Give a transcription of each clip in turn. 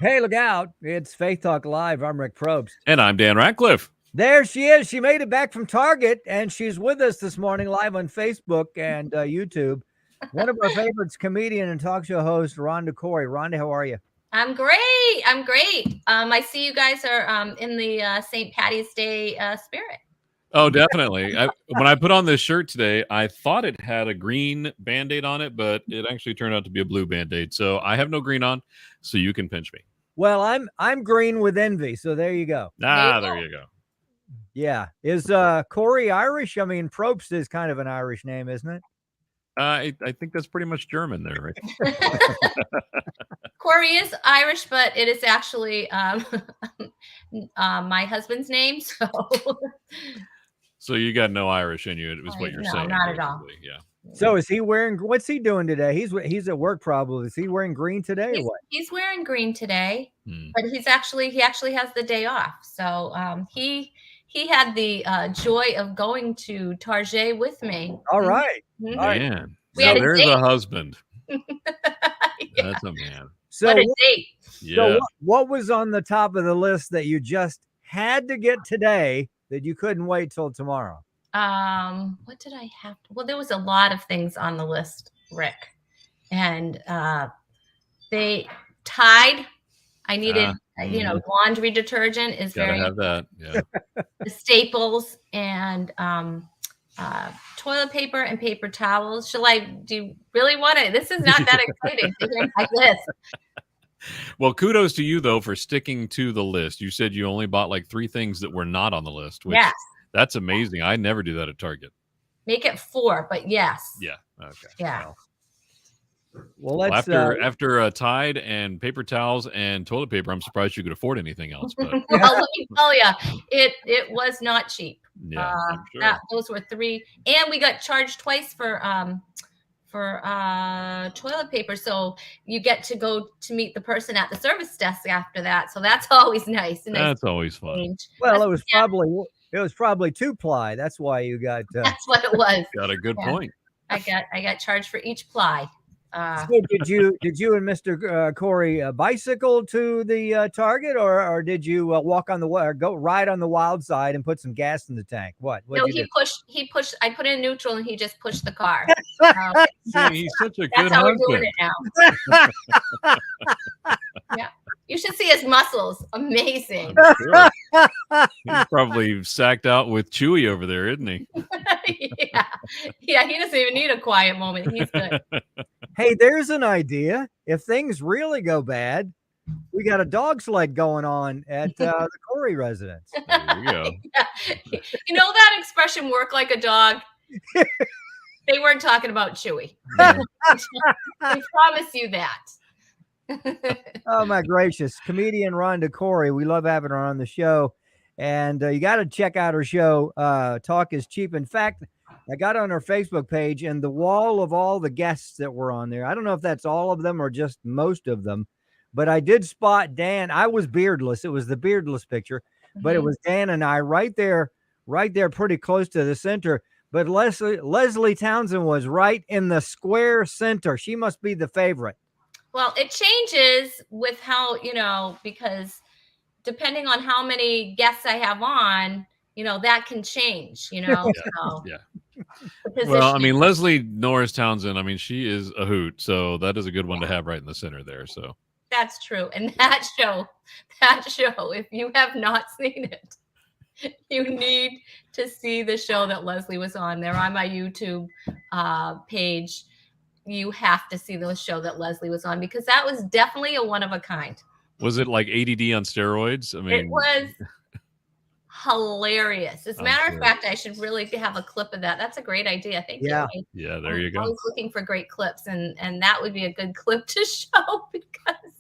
Hey, look out. It's Faith Talk Live. I'm Rick Probst. And I'm Dan Ratcliffe. There she is. She made it back from Target, and she's with us this morning live on Facebook and YouTube. One of our favorites, comedian and talk show host, Rhonda COrey. Rhonda, how are you? I'm great. I'm great. I see you guys are in the St. Patty's Day spirit. Oh, definitely. When I put on this shirt today, I thought it had a green Band-Aid on it, but it actually turned out to be a blue Band-Aid. So I have no green on, so you can pinch me. Well, I'm green with envy, so there you go. There you go. Yeah. Is COrey Irish? I mean, Probst is kind of an Irish name, isn't it? I think that's pretty much German there, right? COrey is Irish, but it is actually my husband's name. So you got no Irish in you, is what you're saying. Not at all. Yeah. So is he wearing, what's he doing today? He's at work probably. Is he wearing green today or what? He's wearing green today, but he actually has the day off. So he had the joy of going to Target with me. All right. Mm-hmm. Man. So there's a husband. Yeah. That's a man. So what a date. Yeah. So what was on the top of the list that you just had to get today that you couldn't wait till tomorrow? What did I have? Well, there was a lot of things on the list, Rick, and they Tide. I needed, laundry detergent is Gotta very have that. Yeah. the staples and toilet paper and paper towels. Do you really want it? This is not that exciting to hear like this. Well, kudos to you though for sticking to the list. You said you only bought like 3 things that were not on the list. Which, yes. That's amazing. I never do that at Target. Make it 4, but yes. Yeah. Okay. Yeah. Well, let's after Tide and paper towels and toilet paper, I'm surprised you could afford anything else. But well, let me tell you, it was not cheap. Yeah, I'm sure. Those were 3, and we got charged twice for toilet paper. So you get to go to meet the person at the service desk after that. So that's always nice. That's always fun. Well, it was probably 2-ply. That's why you got. That's what it was. Got a good point. I got charged for each ply. So did you and Mr. COrey bicycle to the Target, or did you walk on go ride on the wild side and put some gas in the tank? What? No, he pushed. I put in neutral and he just pushed the car. He's such a good That's how husband. we're doing it now. Yeah, you should see his muscles. Amazing. Sure. He's probably sacked out with Chewy over there, isn't he? Yeah. He doesn't even need a quiet moment. He's good. Hey, there's an idea. If things really go bad, we got a dog sled going on at the COrey residence. There you go. Yeah. You know that expression, work like a dog? They weren't talking about Chewy. I promise you that. Oh, my gracious. Comedian Rhonda COrey. We love having her on the show. And you got to check out her show, Talk is Cheap. In fact, I got on her Facebook page, and the wall of all the guests that were on there, I don't know if that's all of them or just most of them, but I did spot Dan. I was beardless. It was the beardless picture, but it was Dan and I right there pretty close to the center. But Leslie Townsend was right in the square center. She must be the favorite. Well, it changes with how, because depending on how many guests I have on, that can change, Yeah. So. Yeah. Well, I mean, Leslie Norris Townsend, I mean, she is a hoot. So that is a good one to have right in the center there. So that's true. And that show, if you have not seen it, you need to see the show that Leslie was on. They're on my YouTube page. You have to see the show that Leslie was on, because that was definitely a one of a kind. Was it like ADD on steroids? I mean, it was hilarious. As a matter of fact, I should really have a clip of that. That's a great idea. Thank you. Yeah, there you go. I was looking for great clips, and that would be a good clip to show, because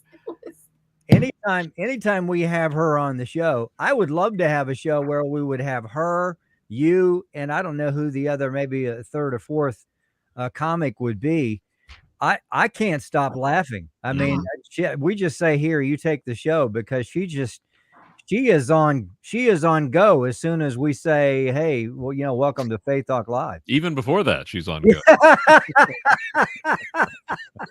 it was anytime we have her on the show, I would love to have a show where we would have her, you, and I don't know who the other, maybe a third or fourth comic would be. I can't stop laughing. I mean, we just say, here, you take the show, because she She is on go as soon as we say, hey, well, welcome to Faith Talk Live. Even before that, she's on go.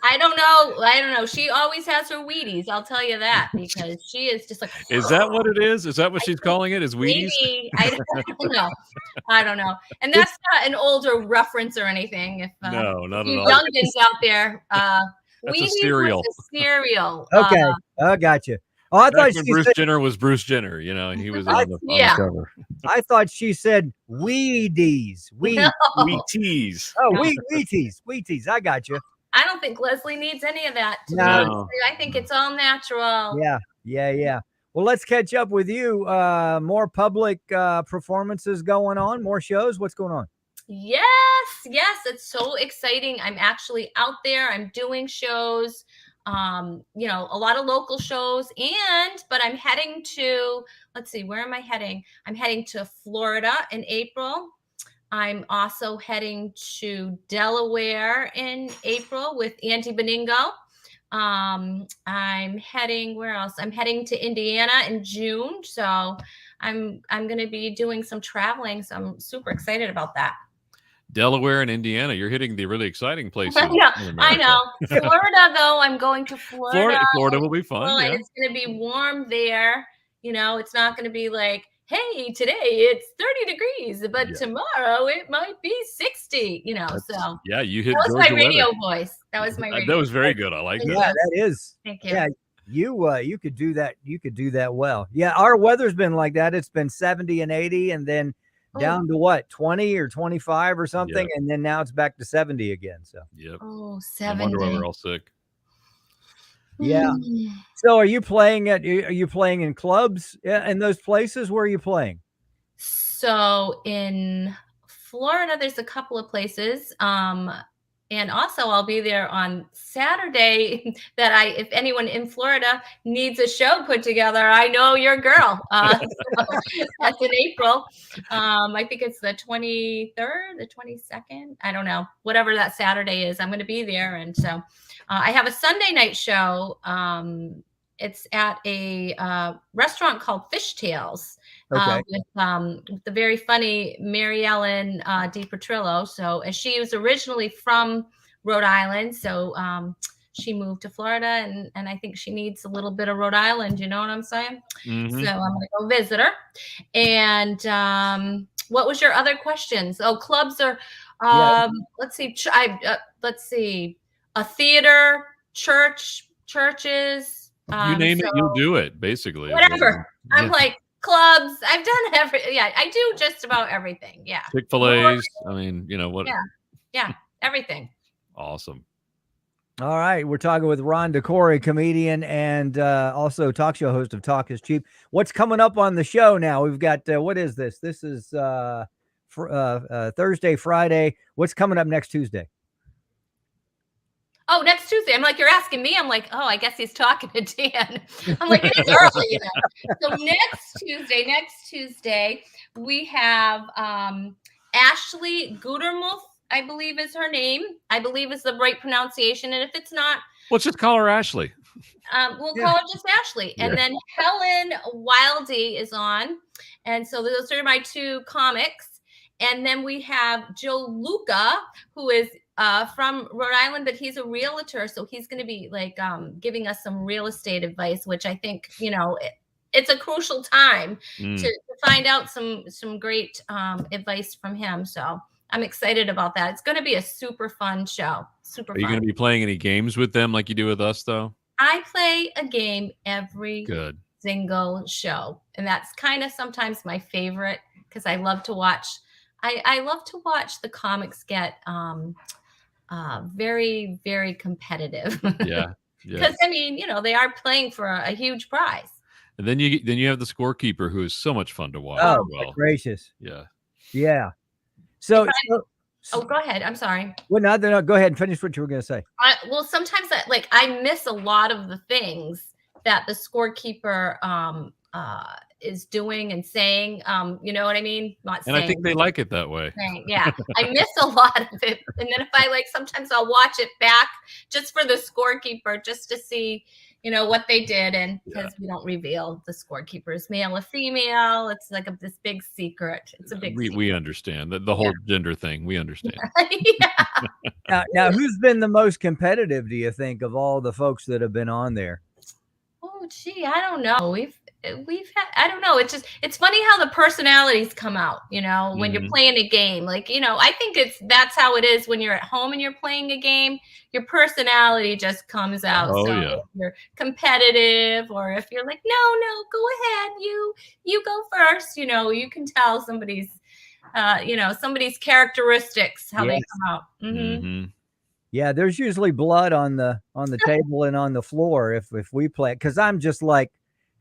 I don't know. She always has her Wheaties. I'll tell you that, because she is just like. Is that what it is? Is that what she's calling it? Is Wheaties? Maybe. I don't know. And that's not an older reference or anything. If No, not you at all. youngins out there, That's a cereal. Was a cereal. Okay, I got you. Oh, I thought when she Bruce said, Jenner was Bruce Jenner, and he was on the cover. I thought she said Wheaties. Wheaties. Oh, Wheaties. I got you. I don't think Leslie needs any of that. No. I think it's all natural. Yeah. Well, let's catch up with you. More public performances going on, more shows. What's going on? Yes, it's so exciting. I'm actually out there. I'm doing shows, a lot of local shows, but I'm heading to, let's see, where am I heading? I'm heading to Florida in April. I'm also heading to Delaware in April with Auntie Beningo. I'm heading, where else? I'm heading to Indiana in June. So I'm going to be doing some traveling. So I'm super excited about that. Delaware and Indiana, you're hitting the really exciting places. I know. Florida, though, I'm going to Florida. Florida will be fun. And it's going to be warm there. It's not going to be like, hey, today it's 30 degrees, but tomorrow it might be 60, so. Yeah, you hit that was Georgia my radio weather. voice. That was my radio That was very good. I like that. Yeah, that is. Thank you. Yeah, you could do that. You could do that well. Yeah, our weather's been like that. It's been 70 and 80 and then down to what, 20 or 25 or something, and then now it's back to 70 again. So. Yep. Oh, 70. I wonder why we're all sick. Yeah. So are you playing in clubs in those places? Where are you playing? So in Florida, there's a couple of places. And also I'll be there on Saturday if anyone in Florida needs a show put together, I know your girl. So that's in April. I think it's the 23rd, the 22nd. I don't know, whatever that Saturday is, I'm going to be there. And so I have a Sunday night show. It's at a restaurant called Fishtails. Okay. With the very funny Mary Ellen DiPetrillo. So, as she was originally from Rhode Island, so she moved to Florida, and I think she needs a little bit of Rhode Island. You know what I'm saying? Mm-hmm. So I'm going to go visit her. And what was your other questions? Oh, clubs are. Let's see. Let's see. A theater, churches. You name it, you'll do it. Basically, whatever. I'm like. Clubs. I've done I do just about everything. Yeah. Chick-fil-A's. I mean, what? Yeah. Everything. Awesome. All right. We're talking with Rhonda COrey, comedian and also talk show host of Talk is Cheap. What's coming up on the show now? We've got, what is this? This is Thursday, Friday. What's coming up next Tuesday? Oh, next Tuesday. I'm like, you're asking me. I'm like, oh, I guess he's talking to Dan. I'm like, it's early, So next Tuesday, we have Ashley Gutermuth, I believe is her name. I believe is the right pronunciation. And if it's not, let's just call her Ashley. We'll call her just Ashley. And then Helen Wildy is on. And so those are my two comics. And then we have Joe Luca, who is from Rhode Island, but he's a realtor. So he's going to be like giving us some real estate advice, which I think, it's a crucial time to find out some great advice from him. So I'm excited about that. It's going to be a super fun show. Super fun. Are you going to be playing any games with them like you do with us, though? I play a game every single show. And that's kind of sometimes my favorite because I love to watch. I love to watch the comics get very, very competitive. Yeah. Because I mean, they are playing for a huge prize. And then you have the scorekeeper, who is so much fun to watch. Oh, gracious! Yeah. So go ahead. I'm sorry. Well, no, go ahead and finish what you were going to say. Well, sometimes I miss a lot of the things that the scorekeeper is doing and saying. You know what I mean? I think they like it that way. Yeah, I miss a lot of it, and then if I sometimes I'll watch it back just for the scorekeeper, just to see, you know, what they did, and because we don't reveal the scorekeepers, male or female, it's like this big secret. It's a big secret. We understand the whole gender thing. We understand. Yeah. Now, who's been the most competitive, do you think, of all the folks that have been on there? Oh, gee, I don't know. We've had, I don't know. It's funny how the personalities come out, you know, when you're playing a game. Like, you know, I think that's how it is when you're at home and you're playing a game. Your personality just comes out. Oh, so yeah. if you're competitive, or if you're like, no, go ahead, you go first, you know, you can tell somebody's you know, somebody's characteristics, how they come out. Yeah, there's usually blood on the table and on the floor if we play, because I'm just like,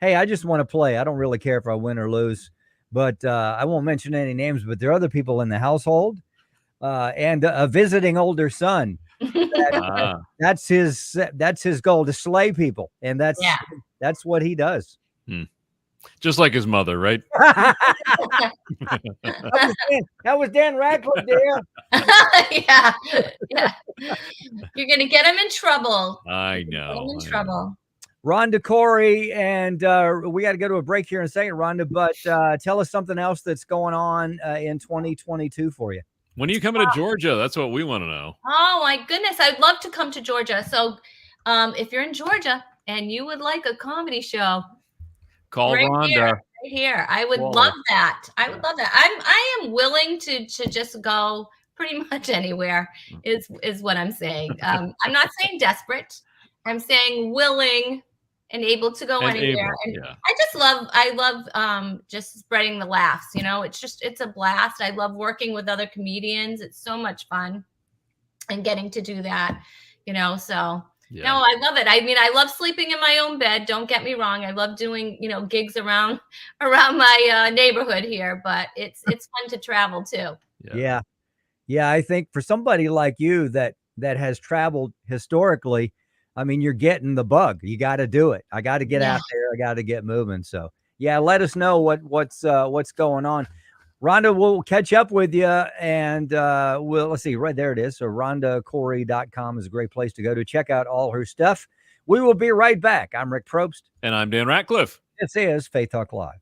hey, I just want to play. I don't really care if I win or lose. But I won't mention any names, but there are other people in the household and a visiting older son. That's his goal, to slay people, and that's what he does. Just like his mother, right? That was Dan Radcliffe there. Yeah. You're gonna get him in trouble. I know. Get him in trouble. Rhonda COrey, and we got to go to a break here in a second, Rhonda, but tell us something else that's going on in 2022 for you. When are you coming to Georgia? That's what we want to know. Oh, my goodness. I'd love to come to Georgia. So if you're in Georgia and you would like a comedy show, call Rhonda. Right here. I would love that. I would love that. I am willing to just go pretty much anywhere is what I'm saying. I'm not saying desperate. I'm saying willing and able to go anywhere. I love just spreading the laughs, you know. It's a blast. I love working with other comedians. It's so much fun and getting to do that, you know. So no, I love it. I mean, I love sleeping in my own bed. Don't get me wrong. I love doing, you know, gigs around my neighborhood here, but it's fun to travel too. Yeah. I think for somebody like you that has traveled historically, I mean, you're getting the bug. You got to do it. I got to get out there. I got to get moving. So yeah, let us know what's going on. Rhonda, we'll catch up with you, and let's see, right there it is. So RhondaCOrey.com is a great place to go to check out all her stuff. We will be right back. I'm Rick Probst. And I'm Dan Ratcliffe. This is Faith Talk Live.